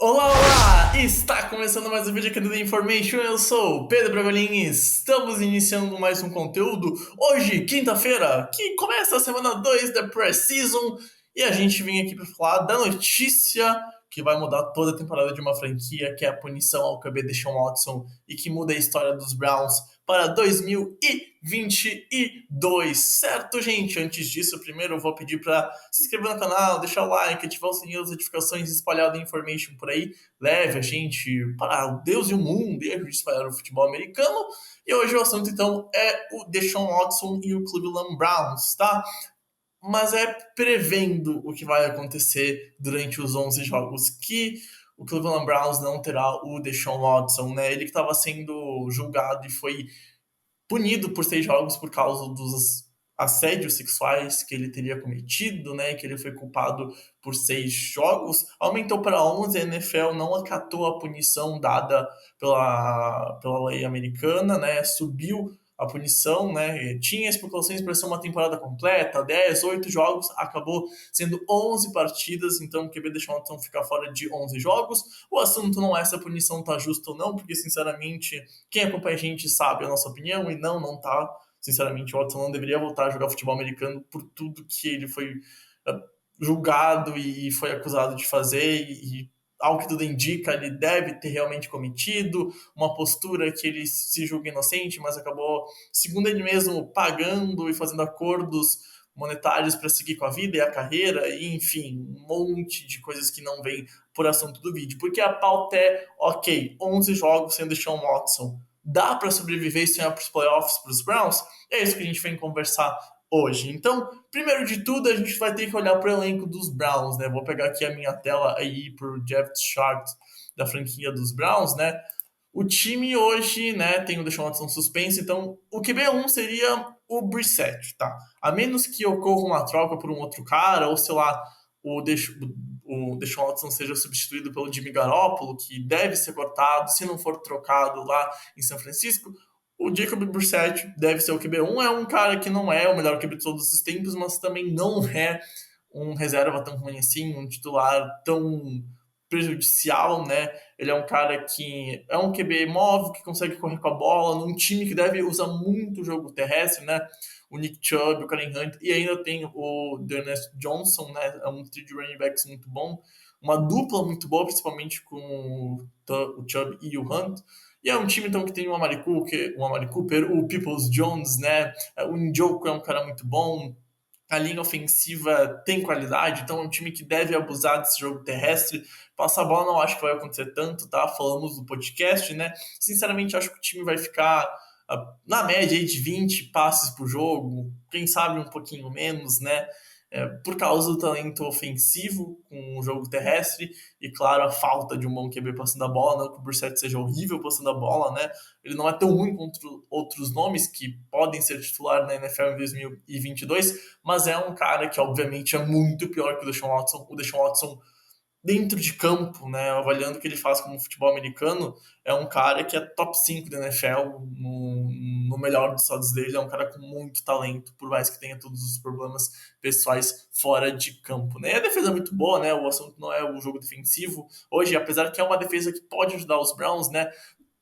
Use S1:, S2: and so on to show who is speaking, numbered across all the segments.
S1: Olá, olá! Está começando mais um vídeo aqui do The Information. Eu sou o Pedro Bragolin e estamos iniciando mais um conteúdo. Hoje, quinta-feira, que começa a semana 2 da Pre-Season, e a gente vem aqui para falar da notícia que vai mudar toda a temporada de uma franquia, que é a punição ao QB Deshaun Watson e que muda a história dos Browns para 2022, certo, gente? Antes disso, primeiro eu vou pedir para se inscrever no canal, deixar o like, ativar o sininho das notificações, espalhar a information por aí, leve a gente para o Deus e o mundo e a gente espalhar o futebol americano. E hoje o assunto, então, é o Deshaun Watson e o Cleveland Browns, tá? Mas é prevendo o que vai acontecer durante os 11 jogos que o Cleveland Browns não terá o Deshaun Watson, né? Ele que estava sendo julgado e foi punido por 6 jogos por causa dos assédios sexuais que ele teria cometido, né? Que ele foi culpado por 6 jogos. Aumentou para 11. A NFL não acatou a punição dada pela lei americana, né? Subiu a punição, né? Tinha especulações para ser uma temporada completa, 10, 8 jogos, acabou sendo 11 partidas, então o QB deixou então ficar fora de 11 jogos. O assunto não é se a punição tá justa ou não, porque sinceramente quem acompanha a gente sabe a nossa opinião e não tá. Sinceramente, o Watson não deveria voltar a jogar futebol americano por tudo que ele foi uh, julgado e foi acusado de fazer e ao que tudo indica, ele deve ter realmente cometido uma postura que ele se julga inocente, mas acabou, segundo ele mesmo, pagando e fazendo acordos monetários para seguir com a vida e a carreira, e enfim, um monte de coisas que não vem por assunto do vídeo. Porque a pauta é, ok, 11 jogos sem Deshaun Watson. Dá para sobreviver e sonhar para os playoffs para os Browns? É isso que a gente vem conversar hoje. Então, primeiro de tudo, a gente vai ter que olhar para o elenco dos Browns, né? Vou pegar aqui a minha tela aí para o depth chart da franquia dos Browns, né? O time hoje, né, tem o Deshaun Watson suspenso, então o QB1 seria o Brissett, tá? A menos que ocorra uma troca por um outro cara, ou sei lá, o Deshaun Watson seja substituído pelo Jimmy Garoppolo, que deve ser cortado, se não for trocado lá em São Francisco, o Jacob Brissett deve ser o QB1. É um cara que não é o melhor QB de todos os tempos, mas também não é um reserva tão ruim assim, um titular tão prejudicial, né? Ele é um cara que é um QB móvel, que consegue correr com a bola, num time que deve usar muito o jogo terrestre, né? O Nick Chubb, o Karen Hunt, e ainda tem o Dearness Johnson, né? É um trio de running backs muito bom, uma dupla muito boa, principalmente com o Chubb e o Hunt. E é um time então que tem o Amari Cooper, o Peoples Jones, né? O Njoku é um cara muito bom, a linha ofensiva tem qualidade, então é um time que deve abusar desse jogo terrestre. Passar a bola não acho que vai acontecer tanto, tá? Falamos no podcast, né? Sinceramente, acho que o time vai ficar na média aí de 20 passes por jogo, quem sabe um pouquinho menos, né? Por causa do talento ofensivo com o jogo terrestre e, claro, a falta de um bom QB passando a bola. Não que o Brissett seja horrível passando a bola, né? Ele não é tão ruim contra outros nomes que podem ser titular na NFL em 2022, mas é um cara que, obviamente, é muito pior que o Deshaun Watson. O Deshaun Watson dentro de campo, né, avaliando o que ele faz como futebol americano, é um cara que é top 5 da NFL, no melhor dos estados dele, é um cara com muito talento, por mais que tenha todos os problemas pessoais fora de campo, né? E a defesa é muito boa, né? O assunto não é o jogo defensivo. Hoje, apesar que é uma defesa que pode ajudar os Browns, né?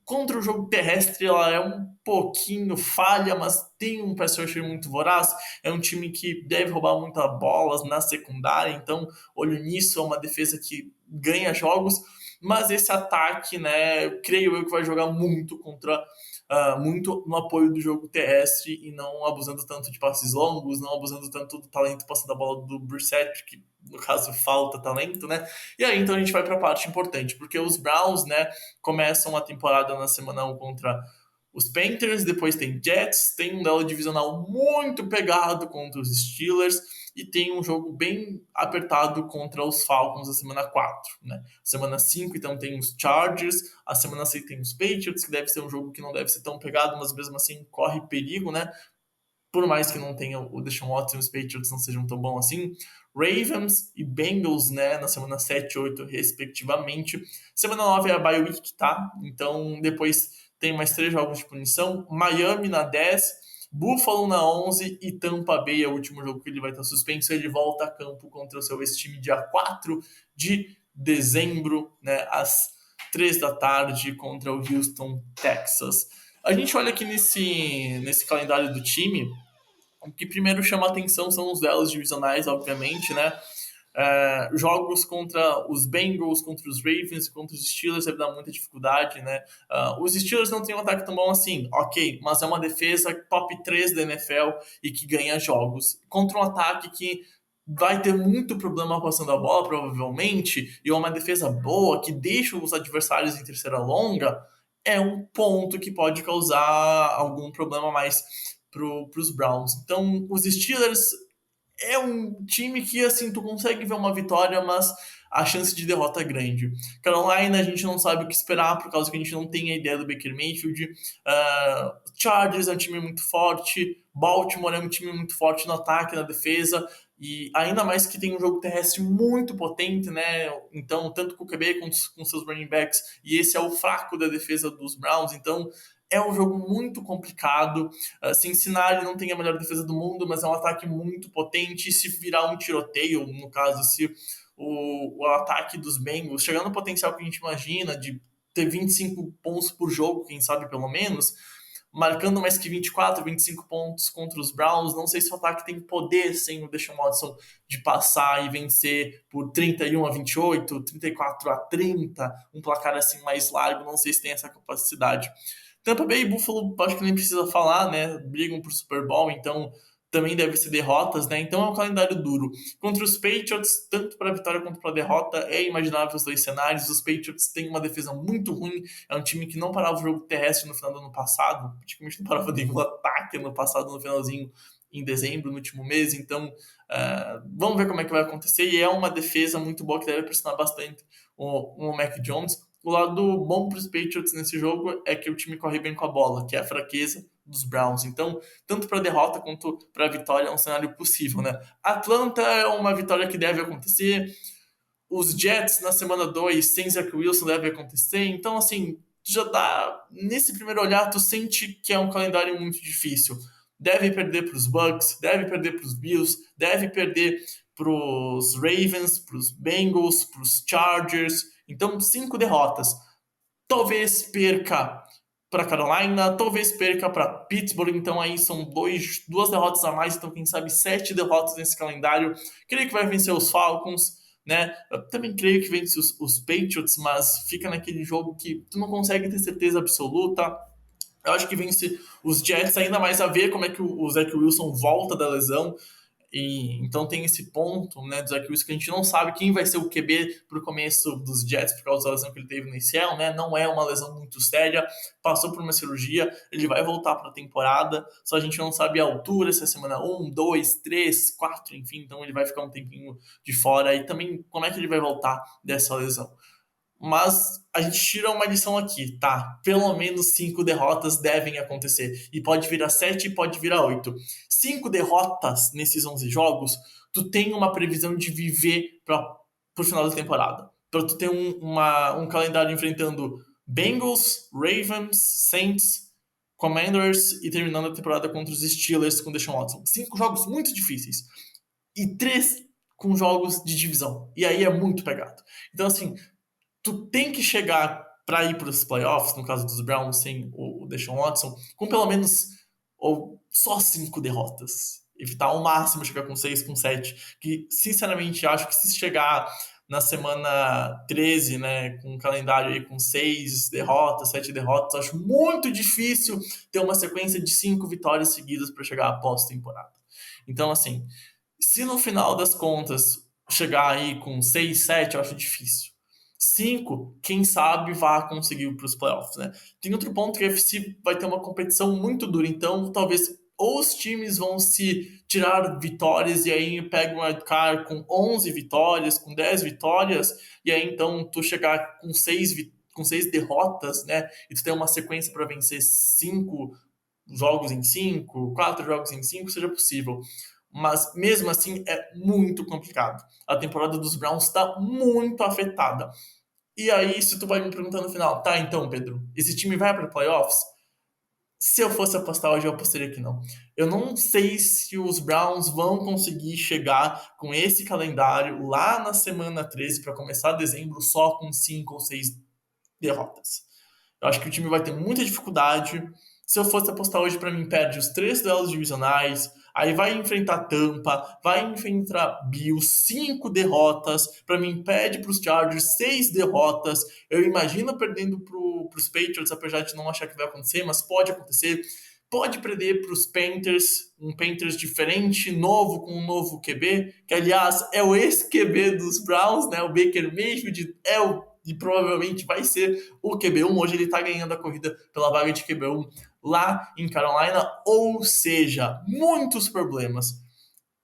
S1: Contra o jogo terrestre, ela é um pouquinho falha, mas tem um pass rusher muito voraz. É um time que deve roubar muitas bolas na secundária, então, olho nisso, é uma defesa que ganha jogos. Mas esse ataque, né, creio eu que vai jogar muito muito no apoio do jogo terrestre e não abusando tanto de passes longos, não abusando tanto do talento passando a bola do Brissett, que no caso falta talento, né? E aí então a gente vai para a parte importante, porque os Browns, né, começam a temporada na semana 1 contra os Panthers, depois tem Jets, tem um duelo divisional muito pegado contra os Steelers e tem um jogo bem apertado contra os Falcons na semana 4, né? Semana 5, então tem os Chargers, a semana 6 tem os Patriots, que deve ser um jogo que não deve ser tão pegado, mas mesmo assim corre perigo, né? Por mais que não tenha o Deshaun Watson e os Patriots não sejam tão bons assim. Ravens e Bengals, né, na semana 7 e 8, respectivamente. Semana 9 é a bye week, tá? Então, depois tem mais 3 jogos de punição. Miami na 10, Buffalo na 11 e Tampa Bay é o último jogo que ele vai estar suspenso. Ele volta a campo contra o seu ex-time dia 4 de dezembro, né, às 3 da tarde contra o Houston, Texas. A gente olha aqui nesse calendário do time, o que primeiro chama a atenção são os duelos divisionais, obviamente, né? Jogos contra os Bengals, contra os Ravens, contra os Steelers deve dar muita dificuldade, né? Os Steelers não têm um ataque tão bom assim, ok, mas é uma defesa top 3 da NFL e que ganha jogos. Contra um ataque que vai ter muito problema passando a bola, provavelmente, e é uma defesa boa que deixa os adversários em terceira longa, é um ponto que pode causar algum problema mais para os Browns. Então, os Steelers é um time que, assim, tu consegue ver uma vitória, mas a chance de derrota é grande. Carolina, a gente não sabe o que esperar, por causa que a gente não tem a ideia do Baker Mayfield. Chargers é um time muito forte. Baltimore é um time muito forte no ataque, na defesa. E ainda mais que tem um jogo terrestre muito potente, né? Então, tanto com o QB quanto com seus running backs. E esse é o fraco da defesa dos Browns. Então, é um jogo muito complicado. Cincinnati não tem a melhor defesa do mundo, mas é um ataque muito potente. E se virar um tiroteio, no caso, se o ataque dos Bengals chegar no potencial que a gente imagina, de ter 25 pontos por jogo, quem sabe pelo menos, marcando mais que 24, 25 pontos contra os Browns, não sei se o ataque tem poder sem o Deshaun Watson de passar e vencer por 31-28, 34-30, um placar assim mais largo, não sei se tem essa capacidade. Tampa Bay e Buffalo, acho que nem precisa falar, né? Brigam por Super Bowl, então também deve ser derrotas, né? Então é um calendário duro. Contra os Patriots, tanto para vitória quanto para derrota, é imaginável os dois cenários. Os Patriots têm uma defesa muito ruim, é um time que não parava o jogo terrestre no final do ano passado, praticamente não parava nenhum ataque no passado, no finalzinho, em dezembro, no último mês. Então, vamos ver como é que vai acontecer. E é uma defesa muito boa que deve pressionar bastante o Mac Jones. O lado bom para os Patriots nesse jogo é que o time corre bem com a bola, que é a fraqueza dos Browns. Então, tanto para a derrota quanto para a vitória é um cenário possível, né? Atlanta é uma vitória que deve acontecer. Os Jets na semana 2 sem Zach Wilson deve acontecer. Então, assim, já dá. Nesse primeiro olhar, tu sente que é um calendário muito difícil. Deve perder para os Bucks, deve perder para os Bills, deve perder para os Ravens, para os Bengals, para os Chargers. Então, 5 derrotas. Talvez perca para Carolina, talvez perca para Pittsburgh, então aí são duas derrotas a mais, então quem sabe 7 derrotas nesse calendário. Creio que vai vencer os Falcons, né? Eu também creio que vence os Patriots, mas fica naquele jogo que tu não consegue ter certeza absoluta. Eu acho que vence os Jets, ainda mais a ver como é que o Zach Wilson volta da lesão. E, então tem esse ponto, né, do Zach Wilson, que a gente não sabe quem vai ser o QB pro começo dos Jets por causa da lesão que ele teve no ACL, né? Não é uma lesão muito séria, passou por uma cirurgia, ele vai voltar para a temporada, só a gente não sabe a altura, se é semana 1, 2, 3, 4, enfim, então ele vai ficar um tempinho de fora e também como é que ele vai voltar dessa lesão. Mas a gente tira uma lição aqui, tá? Pelo menos 5 derrotas devem acontecer. E pode virar 7 e pode virar 8. 5 derrotas nesses 11 jogos, tu tem uma previsão de viver pro final da temporada. Pra tu ter um calendário enfrentando Bengals, Ravens, Saints, Commanders e terminando a temporada contra os Steelers com Deshaun Watson. 5 jogos muito difíceis. E 3 com jogos de divisão. E aí é muito pegado. Então, assim, tu tem que chegar para ir para os playoffs, no caso dos Browns sem o Deshaun Watson, com pelo menos ou só 5 derrotas. Evitar ao máximo chegar com 6, com 7. Que, sinceramente, acho que se chegar na semana 13, né, com um calendário aí com 6 derrotas, 7 derrotas, acho muito difícil ter uma sequência de 5 vitórias seguidas para chegar à pós-temporada. Então, assim, se no final das contas chegar aí com 6, 7, eu acho difícil. 5, quem sabe vá conseguir para os playoffs, né? Tem outro ponto que a FC vai ter uma competição muito dura, então talvez ou os times vão se tirar vitórias e aí pega um wildcard com 11 vitórias, com 10 vitórias, e aí então tu chegar com 6 derrotas, né? E tu ter uma sequência para vencer 5 jogos em 5, 4 jogos em 5, seja possível. Mas mesmo assim é muito complicado. A temporada dos Browns está muito afetada. E aí, se tu vai me perguntar no final, tá, então, Pedro, esse time vai para playoffs? Se eu fosse apostar hoje, eu apostaria que não. Eu não sei se os Browns vão conseguir chegar com esse calendário lá na semana 13 para começar dezembro só com 5 ou 6 derrotas. Eu acho que o time vai ter muita dificuldade. Se eu fosse apostar hoje, para mim, perde os 3 duelos divisionais, aí vai enfrentar Tampa, vai enfrentar Bills, 5 derrotas, para mim, perde para os Chargers, 6 derrotas. Eu imagino perdendo para os Patriots, apesar de não achar que vai acontecer, mas pode acontecer. Pode perder para os Panthers, um Panthers diferente, novo, com um novo QB, que aliás é o ex-QB dos Browns, né? O Baker Mayfield é o e provavelmente vai ser o QB1. Hoje ele tá ganhando a corrida pela vaga de QB1 lá em Carolina, ou seja, muitos problemas.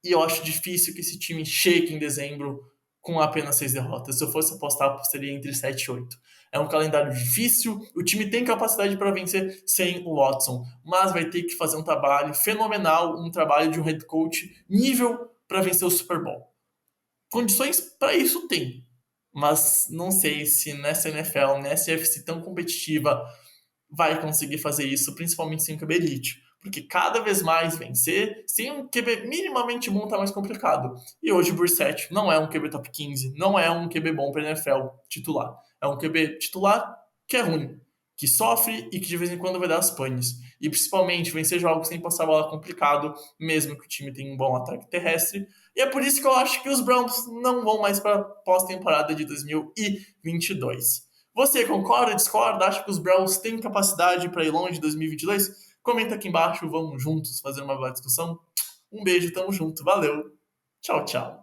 S1: E eu acho difícil que esse time chegue em dezembro com apenas 6 derrotas. Se eu fosse apostar, apostaria entre 7 e 8. É um calendário difícil, o time tem capacidade para vencer sem o Watson, mas vai ter que fazer um trabalho fenomenal, um trabalho de um head coach nível para vencer o Super Bowl. Condições para isso tem, mas não sei se nessa NFL, nessa UFC tão competitiva, vai conseguir fazer isso, principalmente sem QB elite. Porque cada vez mais vencer, sem um QB minimamente bom, tá mais complicado. E hoje o Brissett não é um QB top 15, não é um QB bom para NFL titular. É um QB titular que é ruim, que sofre e que de vez em quando vai dar as panes. E principalmente vencer jogos sem passar a bola complicado, mesmo que o time tenha um bom ataque terrestre. E é por isso que eu acho que os Browns não vão mais para pós-temporada de 2022. Você concorda, discorda? Acha que os Browns têm capacidade para ir longe em 2022? Comenta aqui embaixo, vamos juntos fazer uma boa discussão. Um beijo, tamo junto, valeu. Tchau, tchau.